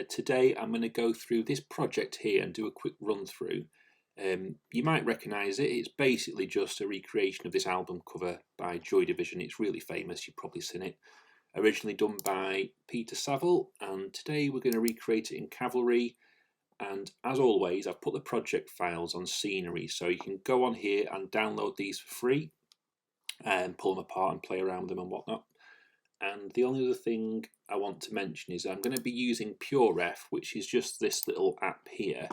Today I'm going to go through this project here and do a quick run through. You might recognise it. It's basically just a recreation of this album cover by Joy Division. It's really famous, you've probably seen it. Originally done by Peter Saville, and today we're going to recreate it in Cavalry. And as always, I've put the project files on Scenery, so you can go on here and download these for free and pull them apart and play around with them and whatnot. And the only other thing I want to mention is I'm going to be using PureRef, which is just this little app here,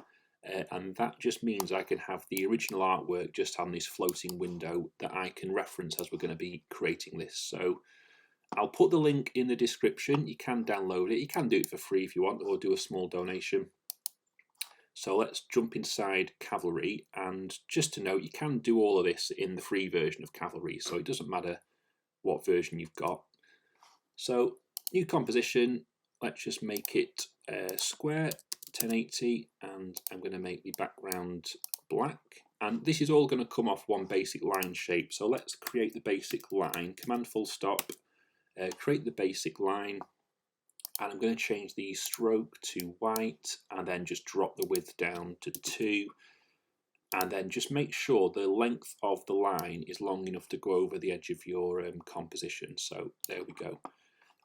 and that just means I can have the original artwork just on this floating window that I can reference as we're going to be creating this. So I'll put the link in the description. You can download it. You can do it for free if you want, or do a small donation. So let's jump inside Cavalry, and just to note, you can do all of this in the free version of Cavalry, so it doesn't matter what version you've got. So new composition, let's just make it square 1080, and I'm going to make the background black, and this is all going to come off one basic line shape. So let's create the basic line, command full stop, create the basic line, and I'm going to change the stroke to white and then just drop the width down to 2, and then just make sure the length of the line is long enough to go over the edge of your composition. So there we go.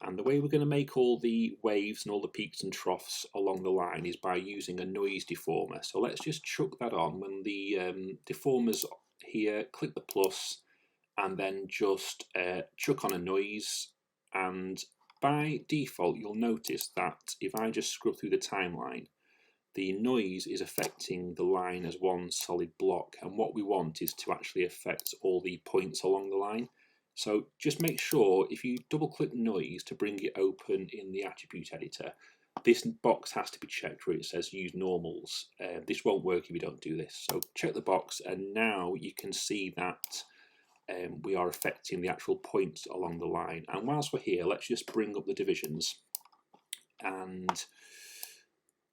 And the way we're going to make all the waves and all the peaks and troughs along the line is by using a noise deformer. So let's just chuck that on. When the deformer's here, click the plus and then just chuck on a noise, and by default you'll notice that if I just scrub through the timeline, the noise is affecting the line as one solid block, and what we want is to actually affect all the points along the line. So just make sure if you double click noise to bring it open in the attribute editor, this box has to be checked where it says use normals. This won't work if you don't do this. So check the box, and now you can see that we are affecting the actual points along the line. And whilst we're here, let's just bring up the divisions, and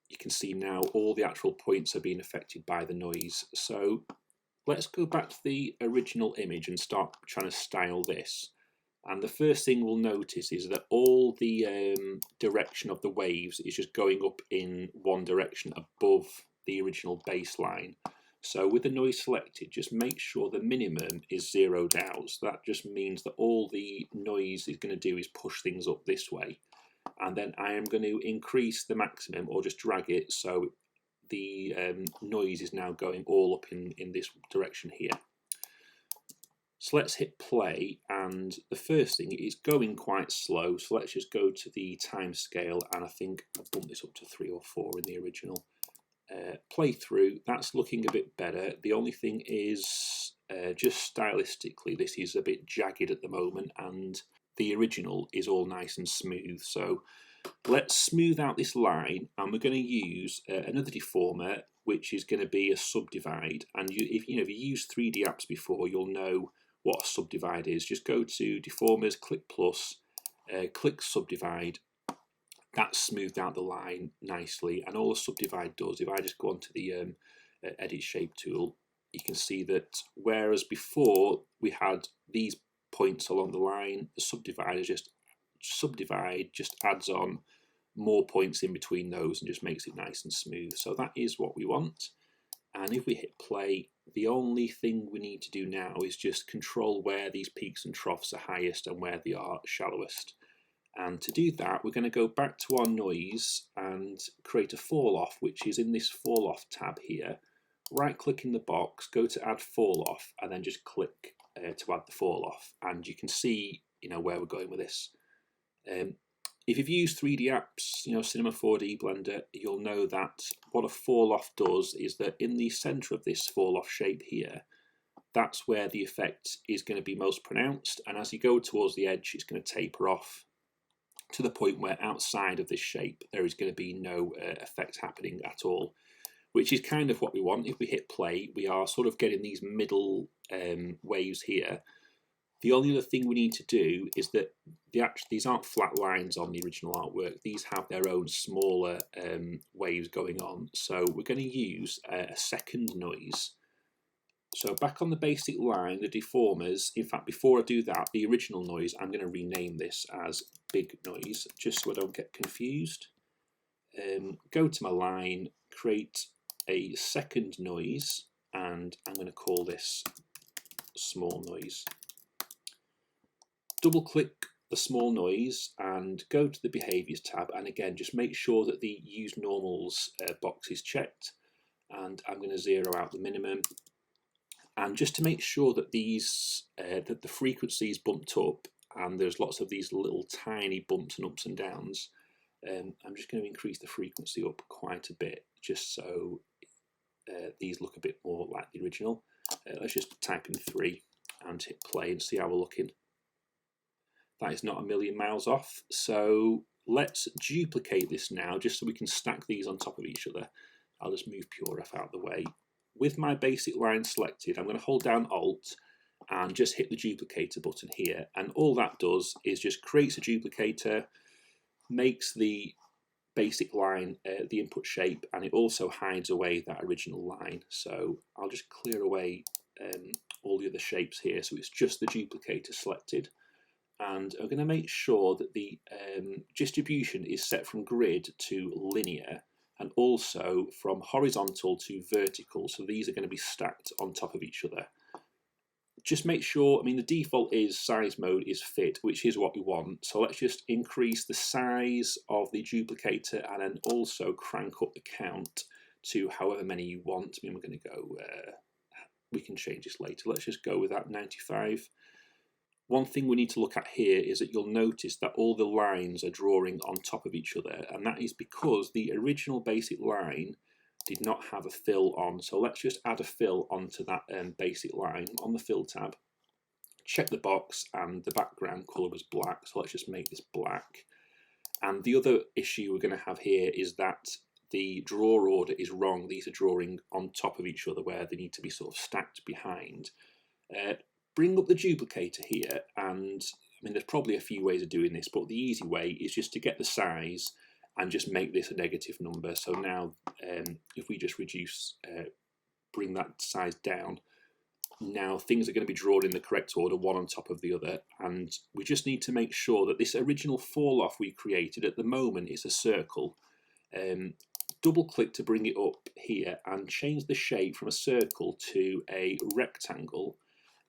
you can see now all the actual points are being affected by the noise. So let's go back to the original image and start trying to style this. And the first thing we'll notice is that all the direction of the waves is just going up in one direction above the original baseline. So with the noise selected, just make sure the minimum is zeroed out. So that just means that all the noise is going to do is push things up this way. And then I am going to increase the maximum, or just drag it so the noise is now going all up in this direction here. So let's hit play, and the first thing is going quite slow, so let's just go to the time scale, and I think I've bumped this up to 3 or 4 in the original. Play through, that's looking a bit better. The only thing is just stylistically this is a bit jagged at the moment, and the original is all nice and smooth. So let's smooth out this line, and we're going to use another deformer, which is going to be a subdivide. And if you used 3D apps before, you'll know what a subdivide is. Just go to deformers, click plus, click subdivide. That's smoothed out the line nicely, and all the subdivide does, if I just go onto the edit shape tool, you can see that whereas before we had these points along the line, the subdivide just adds on more points in between those and just makes it nice and smooth. So that is what we want. And if we hit play, the only thing we need to do now is just control where these peaks and troughs are highest and where they are shallowest. And to do that, we're going to go back to our noise and create a Falloff, which is in this Falloff tab here. Right click in the box, go to add Falloff, and then just click to add the Falloff, and you can see where we're going with this. If you've used 3D apps, Cinema 4D, Blender, you'll know that what a Falloff does is that in the center of this Falloff shape here, that's where the effect is going to be most pronounced, and as you go towards the edge, it's going to taper off to the point where outside of this shape there is going to be no effect happening at all, which is kind of what we want. If we hit play, we are sort of getting these middle waves here. The only other thing we need to do is that these aren't flat lines on the original artwork. These have their own smaller waves going on. So we're going to use a second noise. So back on the basic line, the deformers, in fact, before I do that, the original noise, I'm going to rename this as big noise, just so I don't get confused. go to my line, create a second noise, and I'm going to call this small noise. Double click the small noise and go to the behaviors tab, and again just make sure that the use normals box is checked, and I'm going to zero out the minimum. And just to make sure that these that the frequency is bumped up and there's lots of these little tiny bumps and ups and downs, I'm just going to increase the frequency up quite a bit, just so these look a bit more like the original. Let's just type in 3 and hit play and see how we're looking. That is not a million miles off. So let's duplicate this now, just so we can stack these on top of each other. I'll just move PureF out of the way. With my basic line selected, I'm going to hold down Alt and just hit the duplicator button here. And all that does is just creates a duplicator, makes the basic line the input shape, and it also hides away that original line. So I'll just clear away all the other shapes here, so it's just the duplicator selected. And I'm going to make sure that the distribution is set from grid to linear, and also from horizontal to vertical, so these are going to be stacked on top of each other. Just make sure, I mean the default is size mode is fit, which is what we want, so let's just increase the size of the duplicator and then also crank up the count to however many you want. I mean, we're going to go, we can change this later, let's just go with that 95. One thing we need to look at here is that you'll notice that all the lines are drawing on top of each other, and that is because the original basic line did not have a fill on. So let's just add a fill onto that basic line on the fill tab. Check the box, and the background colour was black, so let's just make this black. And the other issue we're going to have here is that the draw order is wrong. These are drawing on top of each other where they need to be sort of stacked behind. Bring up the duplicator here, and I mean there's probably a few ways of doing this, but the easy way is just to get the size and just make this a negative number. So now if we just reduce, bring that size down, now things are going to be drawn in the correct order, one on top of the other, and we just need to make sure that this original Falloff we created at the moment is a circle. Double click to bring it up here and change the shape from a circle to a rectangle.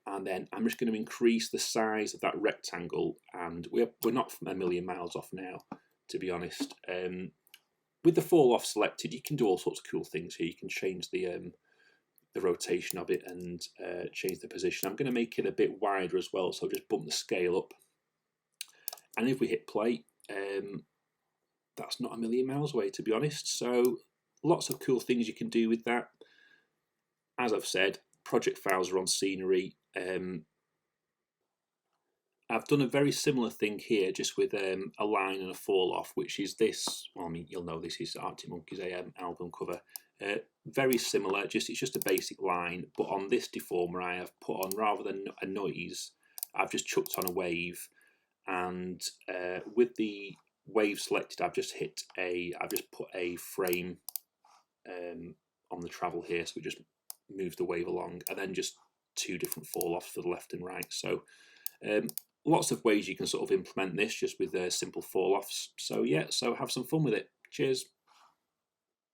And then I'm just going to increase the size of that rectangle, and we're not a million miles off now, to be honest. With the Falloff selected, you can do all sorts of cool things here. You can change the rotation of it and change the position. I'm going to make it a bit wider as well, so I'll just bump the scale up. And if we hit play, that's not a million miles away, to be honest. So lots of cool things you can do with that. As I've said, project files are on scenery. I've done a very similar thing here, just with a line and a Falloff, which is this. Well, I mean, you'll know this is Arctic Monkeys AM album cover. Very similar, it's just a basic line, but on this deformer I have put on, rather than a noise, I've just chucked on a wave, and with the wave selected, I've just put a frame on the travel here, so we just move the wave along, and then just 2 different Falloffs for the left and right. So lots of ways you can sort of implement this just with simple Falloffs. So yeah, so have some fun with it. Cheers.